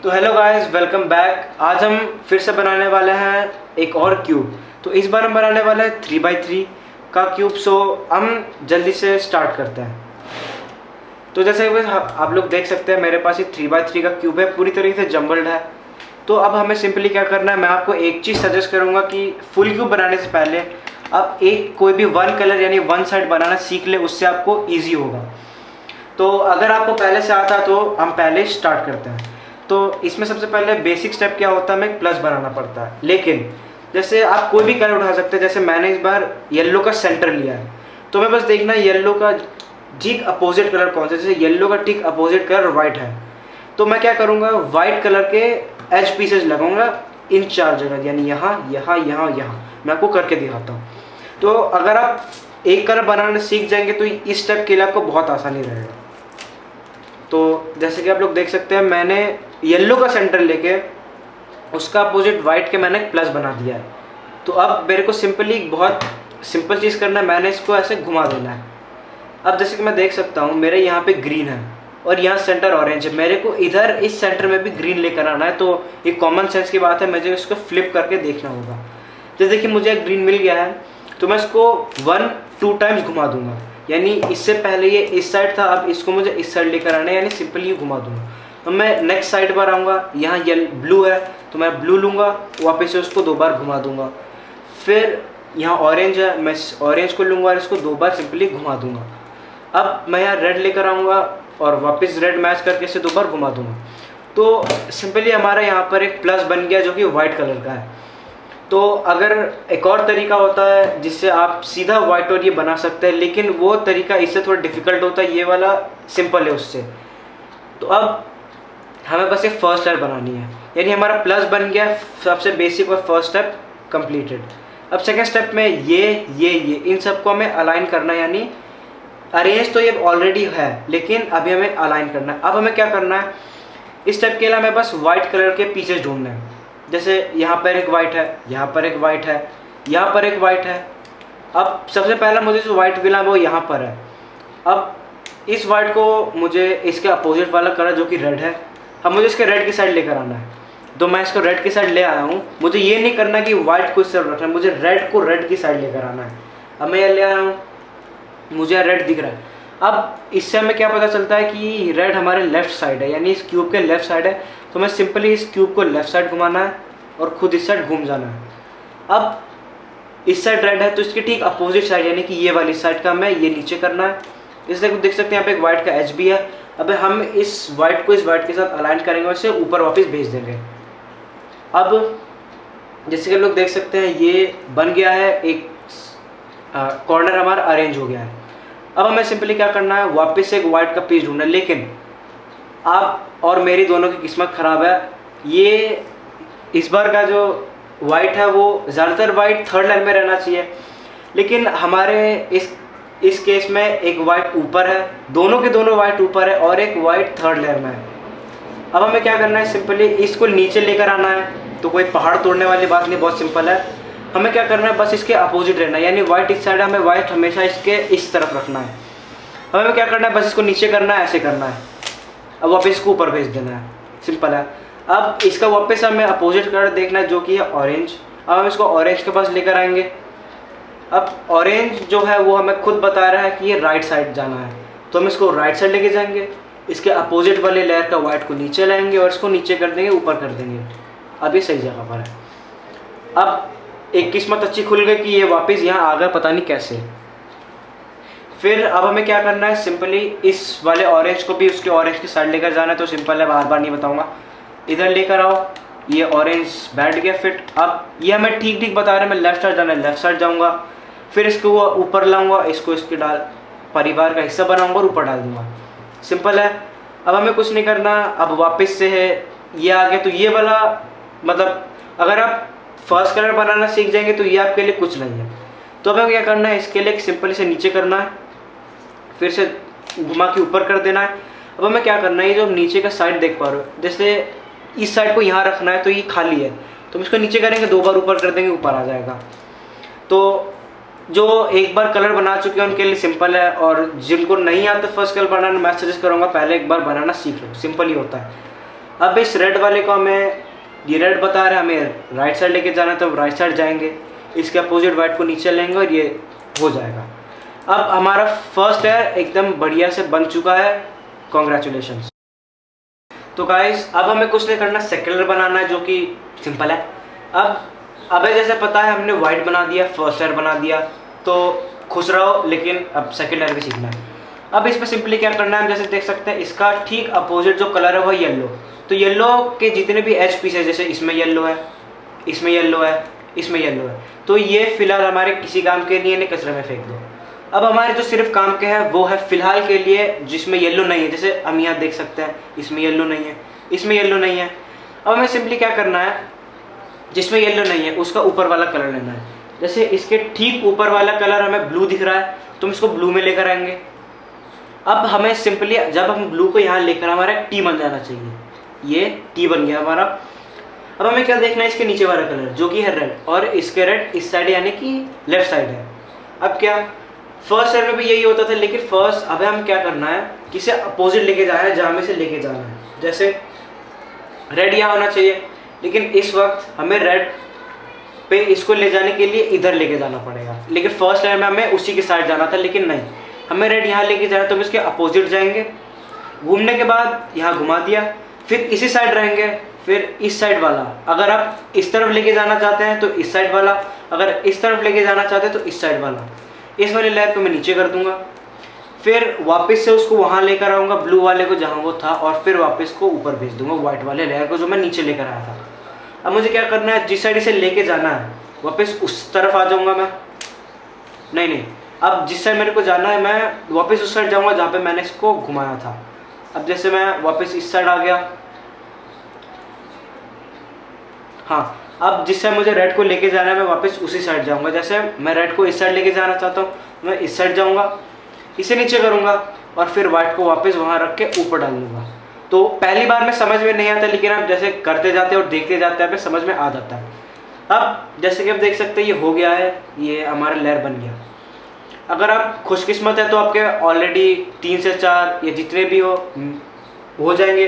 तो hello guys, welcome back. आज हम फिर से बनाने वाले हैं एक और क्यूब। तो इस बार हम बनाने वाले हैं 3x3 का क्यूब। सो हम जल्दी से स्टार्ट करते हैं। तो जैसे कि आप लोग देख सकते हैं, मेरे पास ये 3x3 का क्यूब है, पूरी तरीके से जम्बल्ड है। तो अब हमें सिंपली क्या करना है, मैं आपको एक चीज़ सजेस्ट करूँगा कि फुल क्यूब बनाने से पहले आप कोई भी वन कलर यानी वन साइड बनाना सीख ले, उससे आपको ईजी होगा। तो अगर आपको पहले से आता तो हम पहले स्टार्ट करते हैं। तो इसमें सबसे पहले बेसिक स्टेप क्या होता है, हमें प्लस बनाना पड़ता है। लेकिन जैसे आप कोई भी कलर उठा सकते हैं। जैसे मैंने इस बार येलो का सेंटर लिया है, तो मैं बस देखना है येलो का ठीक अपोजिट कलर कौन सा। जैसे येलो का ठीक अपोजिट कलर वाइट है, तो मैं क्या करूँगा, वाइट कलर के एज पीसेज लगाऊंगा इन चार जगह, यानी यहाँ यहाँ यहाँ यहाँ। मैं आपको करके दिखाता हूँ। तो अगर आप एक कलर बनाना सीख जाएंगे तो इस स्टेप के लिए आपको बहुत आसानी रहेगा। तो जैसे कि आप लोग देख सकते हैं, मैंने येलो का सेंटर लेके उसका अपोजिट वाइट के मैंने प्लस बना दिया है। तो अब मेरे को सिंपली बहुत सिंपल चीज़ करना है, मैंने इसको ऐसे घुमा देना है। अब जैसे कि मैं देख सकता हूँ, मेरे यहाँ पे ग्रीन है और यहाँ सेंटर ऑरेंज है। मेरे को इधर इस सेंटर में भी ग्रीन लेकर आना है। तो ये कॉमन सेंस की बात है, मुझे इसको फ्लिप करके देखना होगा। जैसे कि मुझे ग्रीन मिल गया है, तो मैं इसको 1-2 टाइम्स घुमा दूंगा। यानी इससे पहले ये इस साइड था, अब इसको मुझे इस साइड लेकर आना है, यानी सिंपली ये घुमा दूंगा। अब मैं नेक्स्ट साइड पर आऊँगा, यहाँ ब्लू है तो मैं ब्लू लूँगा, वापस से उसको 2 बार घुमा दूंगा। फिर यहाँ ऑरेंज है, मैं ऑरेंज को लूँगा और इसको 2 बार सिंपली घुमा दूंगा। अब मैं यहाँ रेड लेकर आऊँगा और वापस रेड मैच करके इसे 2 बार घुमा दूंगा। तो सिंपली हमारा यहाँ पर एक प्लस बन गया, जो कि वाइट कलर का है। तो अगर एक और तरीका होता है जिससे आप सीधा वाइट और ये बना सकते हैं, लेकिन वो तरीका इससे थोड़ा डिफिकल्ट होता है, ये वाला सिंपल है उससे। तो अब हमें बस एक फर्स्ट स्टेप बनानी है, यानी हमारा प्लस बन गया, सबसे बेसिक और फर्स्ट स्टेप कंप्लीटेड। अब सेकेंड स्टेप में ये इन सबको हमें अलाइन करना है, यानी अरेंज तो ये ऑलरेडी है, लेकिन अभी हमें अलाइन करना है। अब हमें क्या करना है, इस स्टेप के लिए हमें बस वाइट कलर के पीसेस ढूंढने हैं। जैसे यहाँ पर एक वाइट है, यहाँ पर एक वाइट है, यहाँ पर एक वाइट है। अब सबसे पहला मुझे जो वाइट मिला वो यहाँ पर है। अब इस वाइट को मुझे इसके अपोजिट वाला कलर जो कि रेड है, अब मुझे इसके रेड की साइड लेकर आना है। तो मैं इसको रेड की साइड ले आया हूँ। मुझे ये नहीं करना कि वाइट को इस तरफ रखना है, मुझे रेड को रेड की साइड लेकर आना है। अब मैं ये ले आया हूँ, मुझे रेड दिख रहा है। अब इससे हमें क्या पता चलता है कि रेड हमारे लेफ्ट साइड है, यानी इस क्यूब के लेफ्ट साइड है। तो मैं सिंपली इस क्यूब को लेफ्ट साइड घुमाना है और खुद इस साइड घूम जाना है। अब इस साइड रेड है, तो इसकी ठीक अपोजिट साइड यानी कि ये वाली साइड का हमें ये नीचे करना है। इसलिए देख सकते हैं यहाँ पे एक वाइट का एच भी है। अब हम इस वाइट को इस वाइट के साथ अलाइन करेंगे और इसे ऊपर वापस भेज देंगे। अब जैसे कि लोग देख सकते हैं, ये बन गया है, एक कॉर्नर हमारा अरेंज हो गया है। अब हमें सिंपली क्या करना है, वापस से एक वाइट का पीस ढूंढना है। लेकिन आप और मेरी दोनों की किस्मत ख़राब है। ये इस बार का जो वाइट है वो ज़्यादातर वाइट थर्ड लाइन में रहना चाहिए, लेकिन हमारे इस केस में एक वाइट ऊपर है, दोनों के दोनों वाइट ऊपर है और एक वाइट थर्ड लेयर में है। अब हमें क्या करना है, सिंपली इसको नीचे लेकर आना है। तो कोई पहाड़ तोड़ने वाली बात नहीं, बहुत सिंपल है। हमें क्या करना है, बस इसके अपोजिट रहना है, यानी वाइट इस साइड है, हमें वाइट हमेशा इसके इस तरफ रखना है। हमें क्या करना है, बस इसको नीचे करना है, ऐसे करना है। अब वापस इसको ऊपर भेज देना है, सिंपल है। अब इसका वापस हमें अपोजिट कलर देखना है, जो कि है ऑरेंज। अब हम इसको ऑरेंज के पास लेकर आएंगे। अब ऑरेंज जो है वो हमें खुद बता रहा है कि ये राइट साइड जाना है, तो हम इसको राइट साइड लेके जाएंगे। इसके अपोजिट वाले लेयर का वाइट को नीचे लाएंगे और इसको नीचे कर देंगे, ऊपर कर देंगे। अब ये सही जगह पर है। अब एक किस्मत अच्छी खुल गई कि ये वापस यहाँ आ गया, पता नहीं कैसे। फिर अब हमें क्या करना है, सिंपली इस वाले ऑरेंज को भी उसके ऑरेंज की साइड लेकर जाना है। तो सिंपल है, बार बार नहीं बताऊंगा। इधर लेकर आओ, ये ऑरेंज बैठ गया फिट। अब ये हमें ठीक ठीक बता रहे हैं, मैं लेफ्ट साइड जाना है, लेफ्ट साइड जाऊँगा। फिर इसको वो ऊपर लाऊंगा, इसको इसके परिवार का हिस्सा बनाऊंगा और ऊपर डाल दूंगा। सिंपल है। अब हमें कुछ नहीं करना। अब वापस से है ये आ गया, तो ये वाला मतलब अगर आप फर्स्ट कलर बनाना सीख जाएंगे तो ये आपके लिए कुछ नहीं है। तो अब हमें क्या करना है, इसके लिए सिंपल से नीचे करना है, फिर से घुमा के ऊपर कर देना है। अब हमें क्या करना है, ये जो नीचे का साइड देख पा रहे हो, जैसे इस साइड को यहाँ रखना है, तो ये खाली है, तो हम इसको नीचे करेंगे, 2 बार ऊपर कर देंगे, ऊपर आ जाएगा। तो जो एक बार कलर बना चुके हैं उनके लिए सिंपल है, और जिनको नहीं आता फर्स्ट कलर बनाना, मैं सजेस्ट करूँगा पहले एक बार बनाना सीख लो, सिंपल ही होता है। अब इस रेड वाले को हमें, ये रेड बता रहा है हमें राइट साइड लेके जाना है, तो हम राइट साइड जाएंगे, इसके अपोजिट वाइट को नीचे लेंगे और ये हो जाएगा। अब हमारा फर्स्ट लेयर एकदम बढ़िया से बन चुका है, कॉन्ग्रेचुलेशंस। तो गाइस अब हमें कुछ नहीं करना, सेकंड लेयर बनाना है जो कि सिंपल है। अब जैसे पता है हमने वाइट बना दिया, फर्स्ट लेयर बना दिया, तो खुश रहो, लेकिन अब सेकंड लेयर भी सीखना है। अब इसमें सिंपली क्या करना है, हम जैसे देख सकते हैं इसका ठीक अपोजिट जो कलर है वो येलो, तो येलो के जितने भी एज पीस है, जैसे इसमें येलो है, इसमें येलो है, इसमें येलो है, तो ये फिलहाल हमारे किसी काम के लिए नहीं, कचरे में फेंक दो। अब हमारे जो सिर्फ काम के है वो है फिलहाल के लिए जिसमें येलो नहीं है, जैसे हम यहाँ देख सकते हैं इसमें येलो नहीं है, इसमें येलो नहीं है। अब हमें सिंपली क्या करना है, जिसमें येलो नहीं है उसका ऊपर वाला कलर लेना है। जैसे इसके ठीक ऊपर वाला कलर हमें ब्लू दिख रहा है, तो हम इसको ब्लू में लेकर आएंगे। अब हमें सिंपली जब हम ब्लू को यहाँ लेकर, हमारा टी बन जाना चाहिए, ये टी बन गया हमारा। अब हमें क्या देखना है, इसके नीचे वाला कलर जो कि है रेड, और इसके रेड इस साइड यानी कि लेफ्ट साइड है। अब क्या फर्स्ट साइड में भी यही होता था, लेकिन फर्स्ट अब हम क्या करना है, किसे अपोजिट लेके जाना है, जहाँ में से लेके जाना है। जैसे रेड यहाँ होना चाहिए, लेकिन इस वक्त हमें रेड पे इसको ले जाने के लिए इधर लेके जाना पड़ेगा, लेकिन फर्स्ट लाइन में हमें उसी के साइड जाना था, लेकिन नहीं, हमें रेड यहाँ लेके जाना, तो हम इसके अपोजिट जाएंगे। घूमने के बाद यहाँ घुमा दिया, फिर इसी साइड रहेंगे, फिर इस साइड वाला। अगर आप इस तरफ लेके जाना चाहते हैं तो इस साइड वाला, अगर इस तरफ लेके जाना चाहते हैं तो इस साइड वाला। इस वाले लेयर को मैं नीचे कर दूंगा, फिर वापस से उसको वहाँ लेकर आऊँगा ब्लू वाले को जहाँ वो था, और फिर वापस को ऊपर भेज दूंगा व्हाइट वाले लेयर को जो मैं नीचे लेकर आया था। अब मुझे क्या करना है, जिस साइड से लेके जाना है वापस उस तरफ आ जाऊँगा मैं, नहीं, अब जिस साइड मेरे को जाना है मैं वापस उस साइड जाऊँगा जहाँ पे मैंने इसको घुमाया था। अब जैसे मैं वापस इस साइड आ गया, हाँ, अब जिस साइड मुझे रेड को लेके जाना है मैं वापस उसी साइड जाऊंगा। जैसे मैं रेड को इस साइड लेके जाना चाहता हूँ, मैं इस साइड जाऊंगा, इसे नीचे करूंगा, और फिर वाइट को वापस वहाँ रख के ऊपर डाल दूंगा। तो पहली बार में समझ में नहीं आता, लेकिन आप जैसे करते जाते और देखते जाते हैं समझ में आ जाता है। अब जैसे कि आप देख सकते हैं ये हो गया है, ये हमारा लेयर बन गया। अगर आप खुशकिस्मत है तो आपके ऑलरेडी 3 से 4 या जितने भी हो जाएंगे।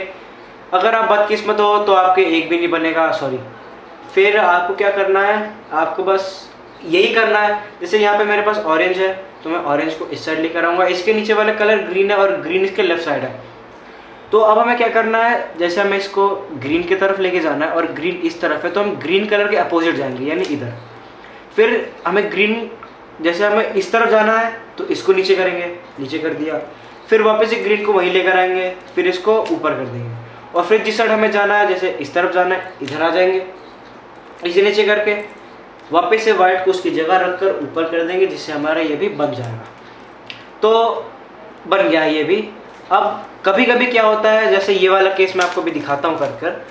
अगर आप बदकिस्मत हो तो आपके एक भी नहीं बनेगा, सॉरी। फिर आपको क्या करना है, आपको बस यही करना है। जैसे यहाँ पे मेरे पास ऑरेंज है, तो मैं ऑरेंज को इस साइड लेकर आऊँगा, इसके नीचे वाला कलर ग्रीन है और ग्रीन इसके लेफ्ट साइड है। तो अब हमें क्या करना है, जैसे हमें इसको ग्रीन की तरफ लेके जाना है और ग्रीन इस तरफ है, तो हम ग्रीन कलर के अपोजिट जाएंगे, यानी इधर। फिर हमें ग्रीन, जैसे हमें इस तरफ जाना है तो इसको नीचे करेंगे, नीचे कर दिया, फिर वापस से ग्रीन को वहीं लेकर आएंगे, फिर इसको ऊपर कर देंगे, और फिर जिस साइड हमें जाना है, जैसे इस तरफ जाना है, इधर आ जाएंगे, इसे नीचे करके वापस से वाइट को उसकी जगह रखकर ऊपर कर देंगे, जिससे हमारा ये भी बन जाएगा। तो बन गया ये भी। अब कभी कभी क्या होता है, जैसे ये वाला केस मैं आपको भी दिखाता हूँ कर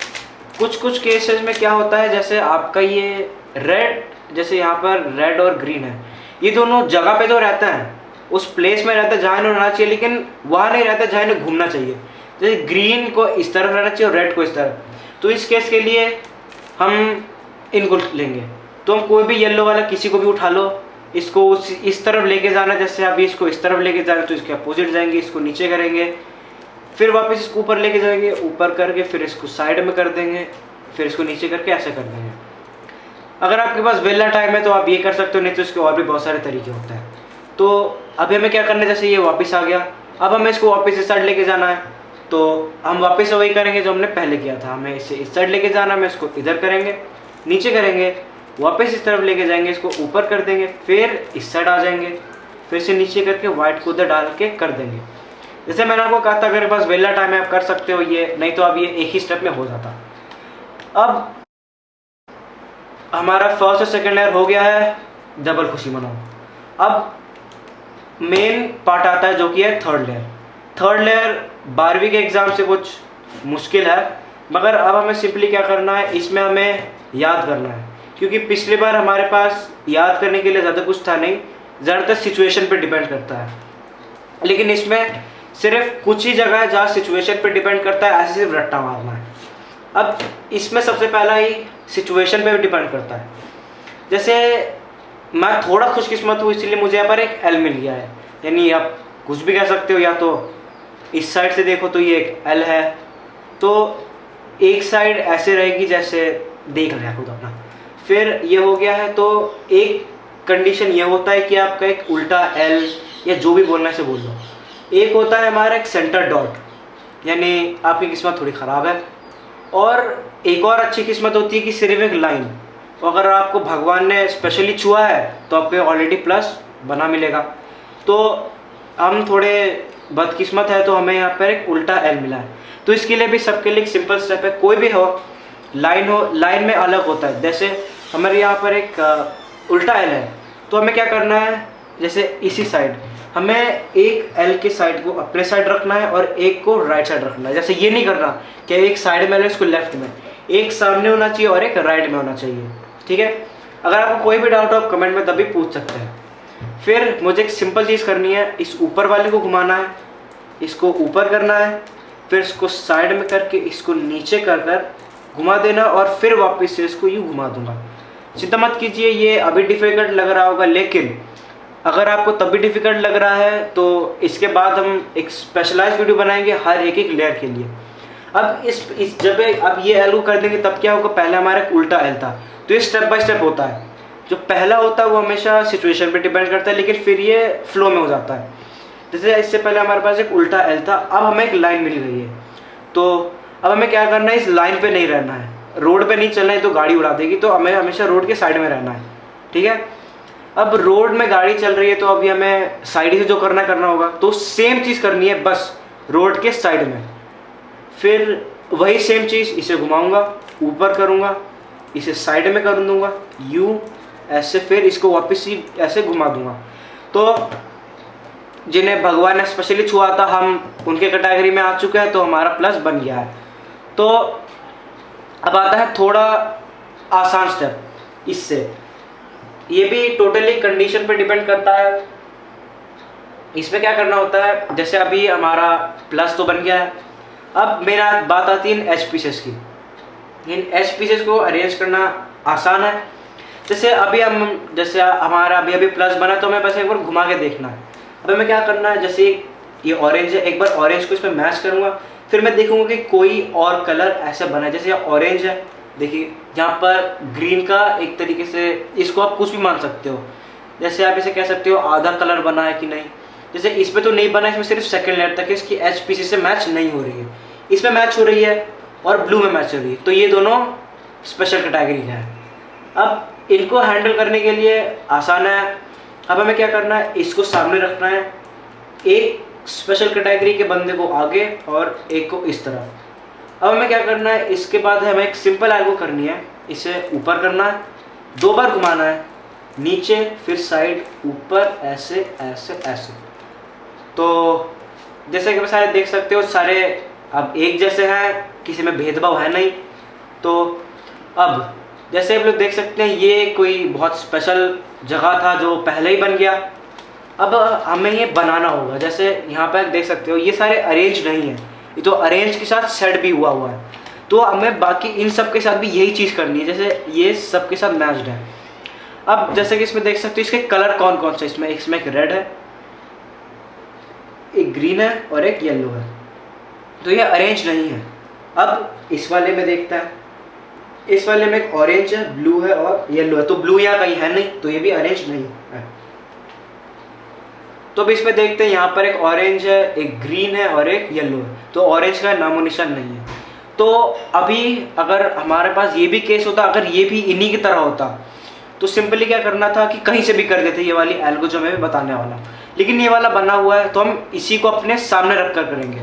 कुछ केसेस में क्या होता है, जैसे आपका ये रेड, जैसे यहाँ पर रेड और ग्रीन है, ये दोनों जगह पे तो रहता है, उस प्लेस में रहता है जहाँ इन्हें रहना चाहिए, लेकिन वहाँ नहीं रहता जहाँ इन्हें घूमना चाहिए। जैसे ग्रीन को इस तरफ रहना चाहिए और रेड को इस तरफ। तो इस केस के लिए हम इनको लेंगे, तो हम कोई भी येलो वाला किसी को भी उठा लो, इसको इस तरफ लेके जाना, जैसे अभी इसको इस तरफ लेके जाना तो इसके अपोजिट जाएंगे, इसको नीचे करेंगे, फिर वापस इसको ऊपर लेके जाएंगे, ऊपर करके फिर इसको साइड में कर देंगे, फिर इसको नीचे करके ऐसे कर देंगे। अगर आपके पास वेला टाइम है तो आप ये कर सकते हो, नहीं तो इसके और भी बहुत सारे तरीके होते हैं। तो अभी हमें क्या करना है, जैसे ये वापस आ गया, अब हमें इसको वापस इस साइड लेके जाना है, तो हम वापस वही करेंगे जो हमने पहले किया था। हमें इसे इस साइड लेके जाना है, मैं इसको इधर करेंगे, नीचे करेंगे, वापस इस तरफ लेके जाएंगे, इसको ऊपर कर देंगे, फिर इस साइड आ जाएंगे, फिर से नीचे करके वाइट को उधर डाल के कर देंगे। जैसे मैंने आपको कहा था, अगर बस वेला टाइम है आप कर सकते हो ये, नहीं तो अब ये एक ही स्टेप में हो जाता। अब हमारा फर्स्ट और सेकंड लेयर हो गया है, डबल खुशी मनाओ। अब मेन पार्ट आता है जो कि है थर्ड लेयर। थर्ड लेयर 12वीं के एग्ज़ाम से कुछ मुश्किल है, मगर अब हमें सिंपली क्या करना है, इसमें हमें याद करना है, क्योंकि पिछली बार हमारे पास याद करने के लिए ज़्यादा कुछ था नहीं, ज़्यादातर सिचुएशन पे डिपेंड करता है। लेकिन इसमें सिर्फ कुछ ही जगह है जहाँ सिचुएशन पे डिपेंड करता है, ऐसे सिर्फ रट्टा मारना है। अब इसमें सबसे पहला ही सिचुएशन पे भी डिपेंड करता है। जैसे मैं थोड़ा खुशकिस्मत हूँ, इसलिए मुझे यहाँ पर एक एल मिल गया है, यानी आप कुछ भी कह सकते हो, या तो इस साइड से देखो तो ये एक एल है, तो एक साइड ऐसे रहेगी जैसे देख रहे हैं खुद अपना। फिर ये हो गया है, तो एक कंडीशन ये होता है कि आपका एक उल्टा एल या जो भी बोलना है से बोल लो। एक होता है हमारा एक सेंटर डॉट, यानी आपकी किस्मत थोड़ी ख़राब है। और एक और अच्छी किस्मत होती है कि सिर्फ एक लाइन, तो अगर आपको भगवान ने स्पेशली छुआ है तो आपको ऑलरेडी प्लस बना मिलेगा। तो हम थोड़े बदकिस्मत है तो हमें यहाँ पर एक उल्टा एल मिला है। तो इसके लिए भी सबके लिए एक सिंपल स्टेप है, कोई भी हो लाइन में अलग होता है। जैसे हमारे यहाँ पर एक उल्टा एल है, तो हमें क्या करना है, जैसे इसी साइड हमें एक एल के साइड को अपने साइड रखना है और एक को राइट साइड रखना है। जैसे ये नहीं करना कि एक साइड में है इसको लेफ्ट में, एक सामने होना चाहिए और एक राइट में होना चाहिए। ठीक है, अगर आपको कोई भी डाउट हो आप कमेंट में तभी पूछ सकते हैं। फिर मुझे एक सिंपल चीज़ करनी है, इस ऊपर वाले को घुमाना है, इसको ऊपर करना है, फिर इसको साइड में करके इसको नीचे कर कर घुमा देना और फिर वापस से इसको यूँ घुमा दूंगा। चिंता मत कीजिए, ये अभी डिफ़िकल्ट लग रहा होगा, लेकिन अगर आपको तब भी डिफ़िकल्ट लग रहा है तो इसके बाद हम एक स्पेशलाइज वीडियो बनाएंगे हर एक लेयर के लिए। अब जब अब ये एल को कर देंगे तब क्या होगा, पहले हमारा एक उल्टा एल था, तो ये स्टेप बाय स्टेप होता है। जो पहला होता है वो हमेशा सिचुएशन पे डिपेंड करता है, लेकिन फिर ये फ्लो में हो जाता है। जैसे इससे पहले हमारे पास एक उल्टा एल था, अब हमें एक लाइन मिल गई है, तो अब हमें क्या करना है, इस लाइन पे नहीं रहना है, रोड पे नहीं चलना है तो गाड़ी उड़ा देगी, तो हमें हमेशा रोड के साइड में रहना है। ठीक है, अब रोड में गाड़ी चल रही है तो अभी हमें साइड से जो करना होगा, तो सेम चीज़ करनी है बस रोड के साइड में। फिर वही सेम चीज़, इसे घुमाऊंगा, ऊपर करूँगा, इसे साइड में कर दूँगा यूँ ऐसे, फिर इसको वापस ही ऐसे घुमा दूँगा। तो जिन्हें भगवान ने स्पेशली छुआ था हम उनके कैटेगरी में आ चुके हैं, तो हमारा प्लस बन गया है। तो अब आता है थोड़ा आसान स्टेप, इससे ये भी टोटली कंडीशन पे डिपेंड करता है। इसमें क्या करना होता है, जैसे अभी हमारा प्लस तो बन गया है, अब मेरा बात आती है इन एच पीसेस की। इन एच पीसेस को अरेंज करना आसान है। जैसे अभी जैसे हमारा अभी प्लस बना, तो हमें बस एक बार घुमा के देखना है। अब हमें क्या करना है, जैसे ये ऑरेंज है, एक बार ऑरेंज को इसमें मैच करूँगा, फिर मैं देखूँगा कि कोई और कलर ऐसे बना है। जैसे ये ऑरेंज है, देखिए यहाँ पर ग्रीन का एक तरीके से, इसको आप कुछ भी मान सकते हो। जैसे आप इसे कह सकते हो आधा कलर बना है कि नहीं। जैसे इस पर तो नहीं बना, इसमें सिर्फ सेकंड लेयर तक इसकी एच पी से मैच नहीं हो रही है, इसमें मैच हो रही है और ब्लू में मैच हो रही है, तो ये दोनों स्पेशल कैटेगरी है। अब इनको हैंडल करने के लिए आसान है। अब हमें क्या करना है, इसको सामने रखना है, एक स्पेशल कैटेगरी के बंदे को आगे और एक को इस तरफ। अब हमें क्या करना है, इसके बाद हमें एक सिंपल एल्गो करनी है, इसे ऊपर करना है, 2 बार घुमाना है, नीचे फिर साइड, ऊपर, ऐसे ऐसे ऐसे। तो जैसे कि सारे देख सकते हो, सारे अब एक जैसे हैं, किसी में भेदभाव है नहीं। तो अब जैसे आप लोग देख सकते हैं, ये कोई बहुत स्पेशल जगह था जो पहले ही बन गया। अब हमें ये बनाना होगा। जैसे यहाँ पर देख सकते हो, ये सारे अरेंज नहीं है, ये तो अरेंज के साथ सेट भी हुआ है। तो हमें बाकी इन सब के साथ भी यही चीज़ करनी है, जैसे ये सब के साथ मैच्ड है। अब जैसे कि इसमें देख सकते हो, इसके कलर कौन कौन से, इसमें एक रेड है, एक ग्रीन है और एक येलो है, तो ये अरेंज नहीं है। अब इस वाले में देखता है, इस वाले में एक ऑरेंज है, ब्लू है और येलो है, तो ब्लू यहाँ कहीं है नहीं, तो ये भी अरेंज नहीं है। तो अब इसमें देखते हैं, यहाँ पर एक ऑरेंज है, एक ग्रीन है और एक येलो है, तो ऑरेंज का नामो निशान नहीं है। तो अभी अगर हमारे पास ये भी केस होता, अगर ये भी इन्हीं की तरह होता, तो सिंपली क्या करना था कि कहीं से भी कर देते ये वाली एल्गो जो मैं बताने वाला। लेकिन ये वाला बना हुआ है, तो हम इसी को अपने सामने रख कर करेंगे,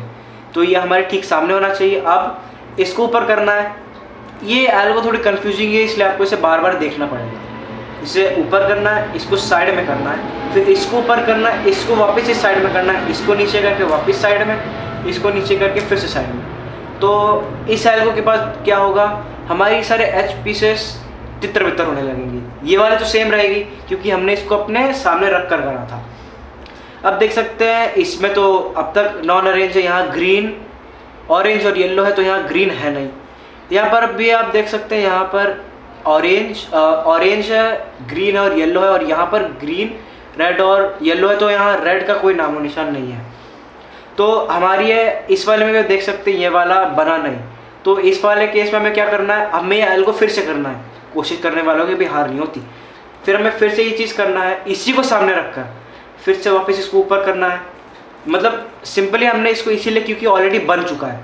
तो ये हमारे ठीक सामने होना चाहिए। अब इसको ऊपर करना है, ये एल्गो थोड़ी कंफ्यूजिंग है, इसलिए आपको इसे बार बार देखना पड़ेगा। इसे ऊपर करना है, इसको साइड में करना है, फिर इसको ऊपर करना है, इसको वापस इस साइड में करना है, इसको नीचे करके वापस साइड में, इसको नीचे करके फिर से साइड में। तो इस एल्गो के पास क्या होगा, हमारी सारे एच पीसेस तितर बितर होने लगेंगी। ये वाले तो सेम रहेगी क्योंकि हमने इसको अपने सामने रख कर करा था। अब देख सकते हैं, इसमें तो अब तक नॉन अरेंज है, यहाँ ग्रीन, ऑरेंज और येलो है, तो यहाँ ग्रीन है नहीं। यहाँ पर भी आप देख सकते हैं, यहाँ पर ऑरेंज है, ग्रीन और येलो है, और यहाँ पर ग्रीन, रेड और येलो है, तो यहाँ रेड का कोई नामो निशान नहीं है। तो हमारी ये इस वाले में भी देख सकते हैं, ये वाला बना नहीं, तो इस वाले केस में हमें क्या करना है, हमें ये एल को फिर से करना है, कोशिश करने वालों की भी हार नहीं होती। फिर हमें फिर से ये चीज़ करना है, इसी को सामने रखकर फिर से वापस इसको ऊपर करना है। मतलब सिंपली हमने इसको इसीलिए क्योंकि ऑलरेडी बन चुका है,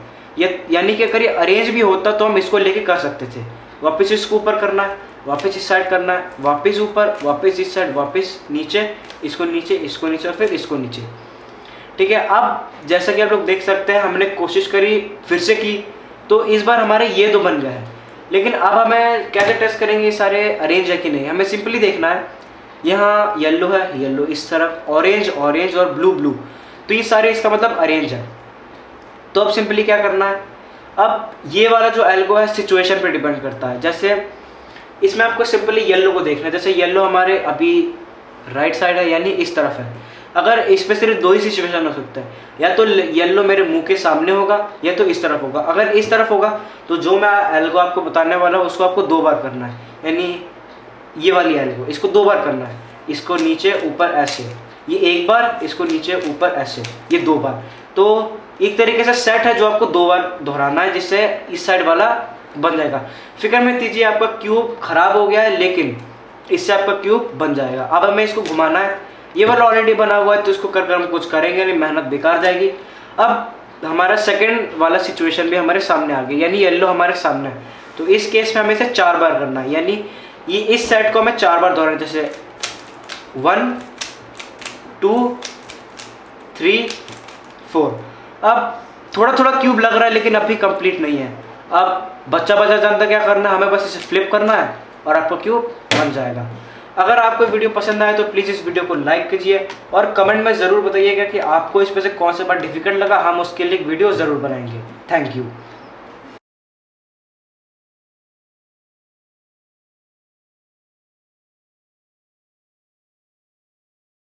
यानी कि अगर ये अरेंज भी होता तो हम इसको लेके कर सकते थे। वापस इसको ऊपर करना है, वापस इस साइड करना है, वापस ऊपर, वापस इस साइड, वापस नीचे, इसको नीचे, इसको नीचे और फिर इसको नीचे। ठीक है, अब जैसा कि आप लोग देख सकते हैं हमने कोशिश करी, फिर से की, तो इस बार हमारे ये दो बन गए हैं। लेकिन अब हमें कैसे टेस्ट करेंगे ये सारे अरेंज है कि नहीं, हमें सिंपली देखना है यहाँ येलो है, येलो इस तरफ, ऑरेंज ऑरेंज और ब्लू ब्लू, तो ये सारे इसका मतलब अरेंज है। तो अब सिंपली क्या करना है, अब ये वाला जो एल्गो है सिचुएशन पे डिपेंड करता है। जैसे इसमें आपको सिंपली येलो को देखना है, जैसे येलो हमारे अभी राइट साइड है यानी इस तरफ है। अगर इस पे सिर्फ दो ही सिचुएशन हो सकता है, या तो येलो मेरे मुंह के सामने होगा या तो इस तरफ होगा। अगर इस तरफ होगा तो जो मैं एल्गो आपको बताने वाला हूँ उसको आपको 2 बार करना है, यानी ये वाली एल्गो इसको 2 बार करना है, इसको नीचे ऊपर ऐसे, ये 1 बार, इसको नीचे ऊपर ऐसे, ये 2 बार। तो एक तरीके से सेट है जो आपको 2 बार दोहराना है, जिससे इस साइड वाला बन जाएगा। फिक्र मत कीजिए आपका क्यूब खराब हो गया है, लेकिन इससे आपका क्यूब बन जाएगा। अब हमें इसको घुमाना है, ये वाला ऑलरेडी बना हुआ है तो इसको कर हम कुछ करेंगे नहीं, मेहनत बेकार जाएगी। अब हमारा सेकंड वाला सिचुएशन भी हमारे सामने आ गया, यानी येलो हमारे सामने है। तो इस केस में हमें इसे 4 बार करना है, यानी ये इस सेट को हमें 4 बार दोहराना, जैसे 1 2 3 4। अब थोड़ा थोड़ा क्यूब लग रहा है लेकिन अभी कंप्लीट नहीं है। अब बच्चा जानता क्या करना है, हमें बस इसे फ्लिप करना है और आपका क्यूब बन जाएगा। अगर आपको वीडियो पसंद आए तो प्लीज़ इस वीडियो को लाइक कीजिए और कमेंट में ज़रूर बताइएगा कि आपको इस पे से कौन सा पार्ट डिफिकल्ट लगा, हम उसके लिए एक वीडियो ज़रूर बनाएंगे। Thank you.